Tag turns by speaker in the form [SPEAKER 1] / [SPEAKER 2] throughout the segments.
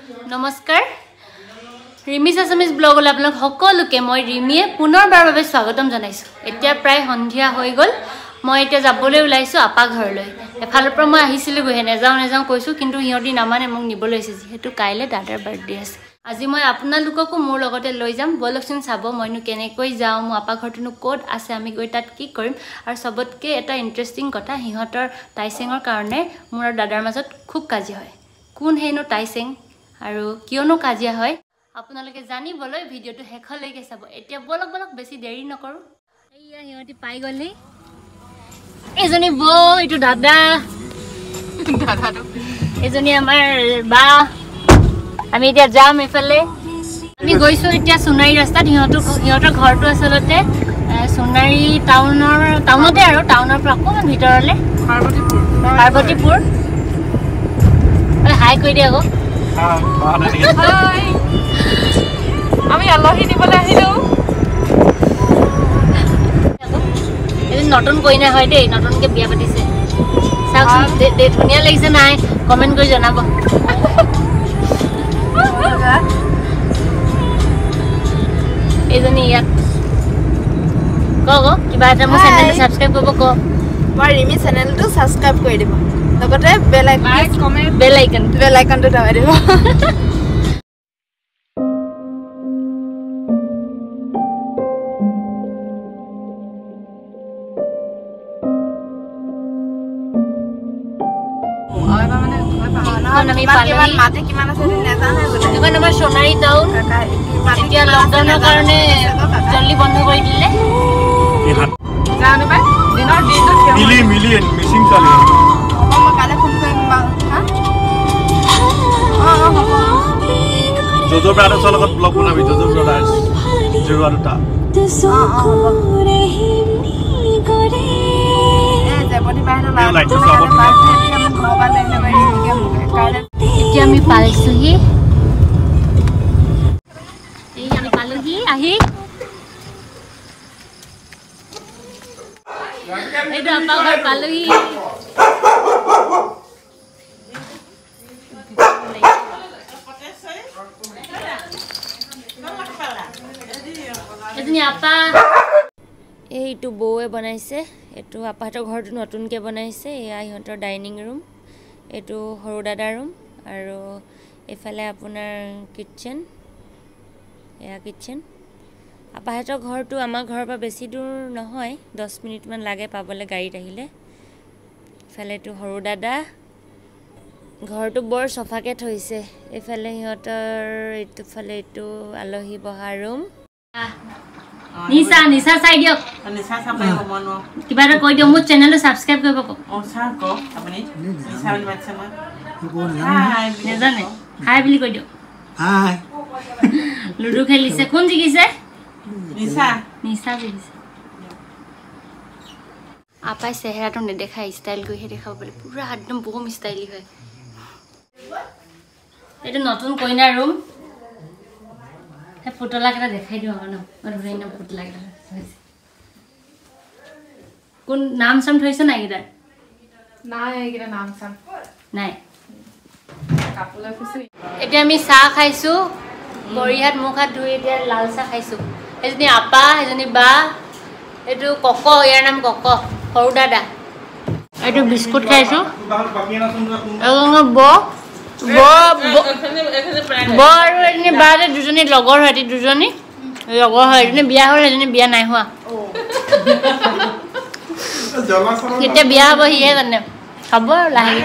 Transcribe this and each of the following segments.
[SPEAKER 1] नमस्कार remiss Assamese ब्लगले आपलोक सकलोके मैं रिमिये पुनरबार भावे स्वागतम जनाइছো এতিয়া प्राय সন্ধিয়া হৈ গল মই এতিয়া যাবলৈ ওলাইছো আপা ঘৰলৈ এফালৰ পৰা মই আহিছিলো গহে নেজাও কৈছো কিন্তু হিয়তি নামানে মোক নিবলৈ আছে যেহেতু কাইলে দাদাৰ বাৰ্থডে আছে আজি মই আপোনালোককো মোৰ লগতে লৈ যাম বলকচোন চাব মইনো কেনেকৈ যাও মোৰ আপা ঘৰটোনো কোড আছে আমি গৈ তাত কি কৰিম আৰু সবতকে এটা ইন্টাৰেষ্টিং কথা হিহঁতৰ টাইসেঙৰ কাৰণে মোৰ দাদাৰ মাজত খুব কাজি হয় কোন হেনো টাইসেং আৰু কিয়নো কাজিয়া হয় আপোনালোকে জানিবলৈ ভিডিওটো হেখলৈকে চাব এতিয়া বলক বেছি দেৰি নকৰো এইয়া হিহঁতি পাই গলি এজনী বো ইটো দাদা এজনী আমাৰ বা আমি এতিয়া যাম এফালে আমি গৈছো এতিয়া সোনাৰী ৰাস্তাত হিহঁতৰ ঘৰটো আছলতে সোনাৰী টাউনতে আৰু টাউনৰ পৰা অকমান ভিতৰলে পাৰ্বতীপুৰ হাই কৈ দিয়া গো হাই আমি আলহী দিবলৈ আহিলো এদিন নতুন কইনা হয় দেই নতুনকে বিয়া পাতিছে চাওকচোন ধুনীয়া লাগিছে নাই কমেন্ট কৰি জনাব এজনী ইয়াত কগ কিবা এটা মোৰ চেনেলটো সাবস্ক্ৰাইব কৰিব ক মই ৰিমি চেনেলটো সাবস্ক্ৰাইব কৰি দিব লগতে বেল আইকনটো দবাই দিব माते किमान আছে নেজানে বলে এখন আমাৰ সোনাৰী টাউন এতিয়া লকডাউনৰ কাৰণে জল্দি বন্ধ কৰি দিলে জানো ভাই দিনৰ মিলি মিছিং চলে মই কালে ফোন কৰিম হা জজো ব্ৰাদাৰ্ছ লগত ব্লগ বনাবি জজো ব্ৰাদাৰ্ছ জুৱাৰুটা জেপনি বাহিৰ লাইট এতিয়া আমি পাইছোহি আমি পালোহি আহি এইটো আপা ঘৰ পালোহি এজনী আপা এইটো বৌৱে বনাইছে এইটো আপাহঁতৰ ঘৰটো নতুনকে বনাইছে এয়া ইহঁতৰ ডাইনিং ৰুম এইটো সৰু দাদা ৰুম আৰু এফালে আপোনাৰ কিচেন এয়া কিচেন আপাহঁতৰ ঘৰটো আমাৰ ঘৰৰ পৰা বেছি দূৰ নহয় 10 মিনিট মান লাগে পাবলৈ গাড়ীত আহিলে এফালে এইটো সৰু দাদা ঘৰটো বৰ সফাকে থৈছে এফালে ইহঁতৰ এইটো ফালে এইটো আলহী বহা ৰুম নিশা চাই দিয়ক নিশা চাপাই মনো কিবা এটা কৈ দিও মোৰ চেনেলটো সাবস্ক্ৰাইব কৰিব ক অ সাৰ ক আপুনি নিশা বুলি মাতছে মই হাই নেজানে হাই বুলি কৈ দিও হাই লুডু খেলিছে কোন জিকিছে নিশা জিকিছে আপাই চেহেৰাটো নেদেখা ষ্টাইল কৰি দেখাব বলে পুৰা একদম বম ষ্টাইলি হয় এটা নতুন কইনা ৰুম পুতলা কেটা দেখাই দিও ন ধুনীয়া নাম পুতলা কেটা কোন নাম চাম থৈছে নাই কেটা নাই কেটা নাম চাম নাই কাপোলা খুচি এতিয়া আমি চাহ খাইছো বৰিহাত মুখ হাত ধুই এতিয়া লাল চাহ খাইছো এজনী আপা এজনী বা এটো কক ইয়াৰ নাম কক সৰু দাদা এটো বিস্কুট খাইছো এগং বৰ এনে বাৰে দুজনী লগৰ হতি দুজনী লগৰ হয় এনে বিয়া হ'ল এজনী বিয়া নাই হোৱা কেতিয়া বিয়া হ'ব হিয়ে জানে খাব লাহে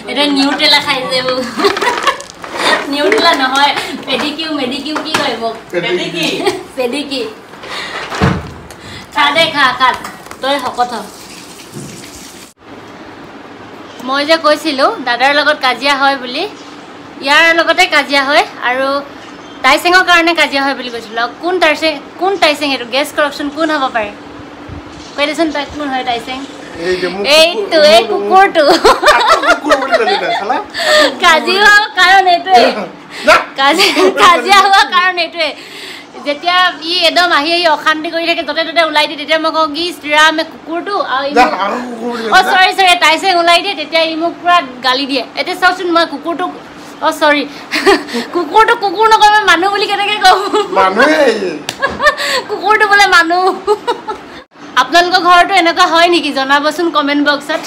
[SPEAKER 1] এটা নিউটেলা খাইছে নিউটেলা নহয় পেডিকিউ মেডিকিউ কি কৰিব পেডিকি খা দে খা তই শকত হ মই যে কৈছিলো দাদাৰ লগত কাজিয়া হয় বুলি ইয়াৰ লগতে কাজিয়া হয় আৰু টাইসেঙৰ কাৰণে কাজিয়া হয় বুলি কৈছিলো কোন টাইসেং এটো গেছ কৰকচোন কোন হ'ব পাৰে কৈ দেচোন তাই কোন হয় টাইসেং এইটো এই কুকুৰটো কাজিয়া হোৱা কাৰণ এইটোৱে যেতিয়া ই একদম আহি অশান্তি কৰি থাকে যতে ততে ওলাই দিয়ে তেতিয়া মই কওঁ কি শ্ৰীৰামে কুকুৰটো সৰি টাইচেং ওলাই দিয়ে তেতিয়া ই মোক পুৰা গালি দিয়ে এতিয়া চাওকচোন মই কুকুৰটো সৰি কুকুৰটো কুকুৰ নকয় মই মানুহ বুলি কেনেকৈ কওঁ কুকুৰটো বোলে মানুহ আপোনালোকৰ ঘৰতো এনেকুৱা হয় নেকি জনাবচোন কমেণ্ট বক্সত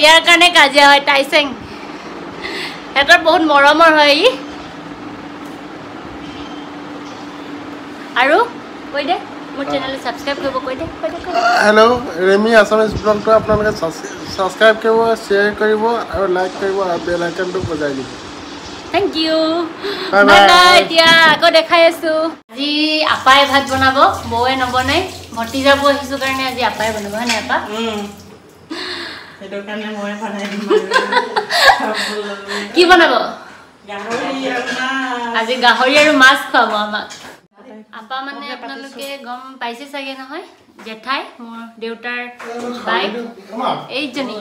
[SPEAKER 1] ইয়াৰ কাৰণে কাজিয়া হয় টাইচেং সিহঁতৰ বহুত মৰমৰ হয় ই আৰু কৈ দে মোৰ চেনেলটো ছাবস্ক্ৰাইব কৰিব কৈ দে
[SPEAKER 2] হেল্ল' ৰেমি আছামিজ ব্লগটো আপোনালোকে ছাবস্ক্ৰাইব কৰিব শ্বেয়াৰ কৰিব আৰু লাইক কৰিব আৰু বেল আইকনটো বজাই দিব
[SPEAKER 1] থেংক ইউ বাই বাই এতিয়া আকৌ দেখাই আছোঁ আজি আপাই ভাত বনাব বৌৱে নবনাই ভতিজাব আহিছোঁ কাৰণে আজি আপাই বনাব হয় নাই আপা
[SPEAKER 3] সেইটো কাৰণে মই বনাই দিম
[SPEAKER 1] কি বনাব
[SPEAKER 3] আজি
[SPEAKER 1] গাহৰি আৰু মাছ খুৱাব আমাক আপা মানে আপোনালোকে গম পাইছে চাগে নহয় জেঠাই মোৰ দেউতাৰ বাইক এইজনী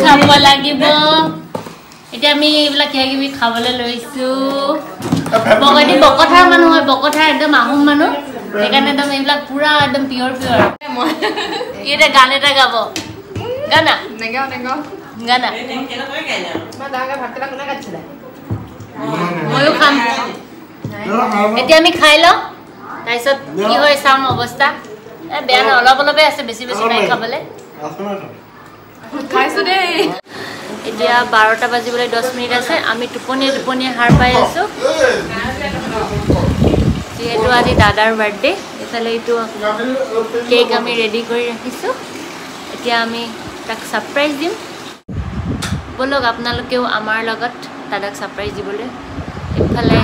[SPEAKER 1] খাব লাগিব এতিয়া আমি এইবিলাক কিবা কিবি খাবলৈ লৈছোঁ বকথাৰ মানুহ হয় বকথাৰ একদম আহোম মানুহ সেইকাৰণে একদম এইবিলাক পুৰা একদম পিয়ৰ ই এতিয়া গান এটা গাব গানা গানা ময়ো খাম এতিয়া আমি খাই লওঁ তাৰপিছত কি হয় চাম অৱস্থা বেয়া নহয় অলপ অলপে আছে বেছি বেছি নাই খাবলৈ খাইছোঁ দেই এতিয়া 12টা বাজিবলৈ 10 মিনিট আছে আমি টোপনিয়ে সাৰ পাই আছোঁ যিহেতু আজি দাদাৰ বাৰ্থডে এইফালে এইটো কেক আমি ৰেডি কৰি ৰাখিছোঁ এতিয়া আমি তাক ছাৰপ্ৰাইজ দিম বলক আপোনালোকেও আমাৰ লগত দাদাক ছাৰপ্ৰাইজ দিবলৈ এইফালে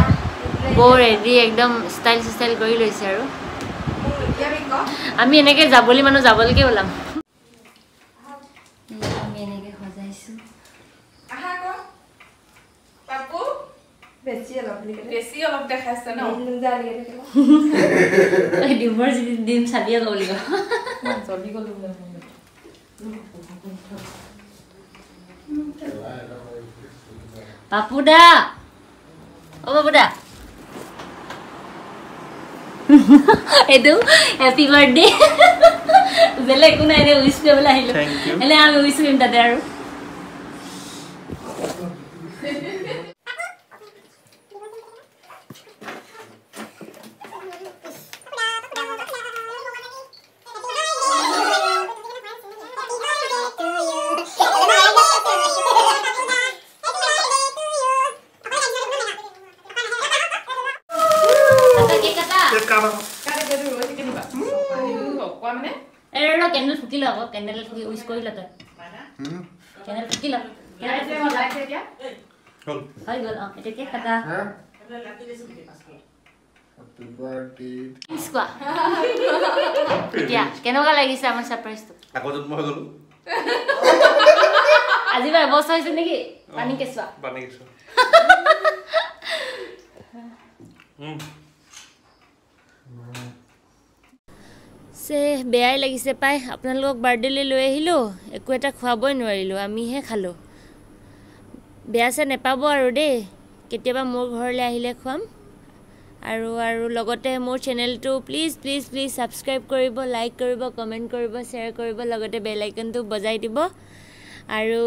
[SPEAKER 1] বৌ ৰেডি একদম ষ্টাইল কৰি লৈছে আৰু আমি এনেকৈ যাবলৈ মানুহ যাবলৈকে ওলাম আমি এনেকৈ সজাইছোঁ
[SPEAKER 4] বেছি অলপ দেখাইছে ন
[SPEAKER 1] ডিমৰ ডিম চাবিয়ে ক'ব লাগিব
[SPEAKER 4] জলদি গ'লো
[SPEAKER 1] পাপুদা অ বাবুদা এইটো হেপী বাৰ্থডে বেলেগ একো নাই উইচ কৰিবলৈ আহিলোঁ এনে আমি উইচ কৰিম তাতে আৰু কেণ্ডেল ফুকিল আকৌ কেণ্ডেল ফুকি উইচ কৰিল তই কেণ্ডেল ফুকিল হৈ গ'ল এতিয়া কেক কাটা এতিয়া কেনেকুৱা লাগিছে আমাৰ ছাৰপ্ৰাইজটো আজি বা এবছৰ হৈছে নেকি পানী কেঁচুৱা বেয়াই লাগিছে পাই আপোনালোকক বাৰ্থডেলৈ লৈ আহিলোঁ একো এটা খুৱাবই নোৱাৰিলোঁ আমিহে খালোঁ বেয়া চেয়া নেপাব আৰু দেই কেতিয়াবা মোৰ ঘৰলৈ আহিলে খুৱাম আৰু লগতে মোৰ চেনেলটো প্লিজ ছাবস্ক্ৰাইব কৰিব লাইক কৰিব কমেণ্ট কৰিব শ্বেয়াৰ কৰিব লগতে বেল আইকনটো বজাই দিব আৰু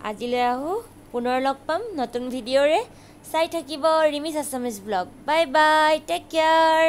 [SPEAKER 1] আজিলৈ আহোঁ পুনৰ লগ পাম নতুন ভিডিঅ'ৰে চাই থাকিব ৰিমিছ Assamese vlog bye bye take care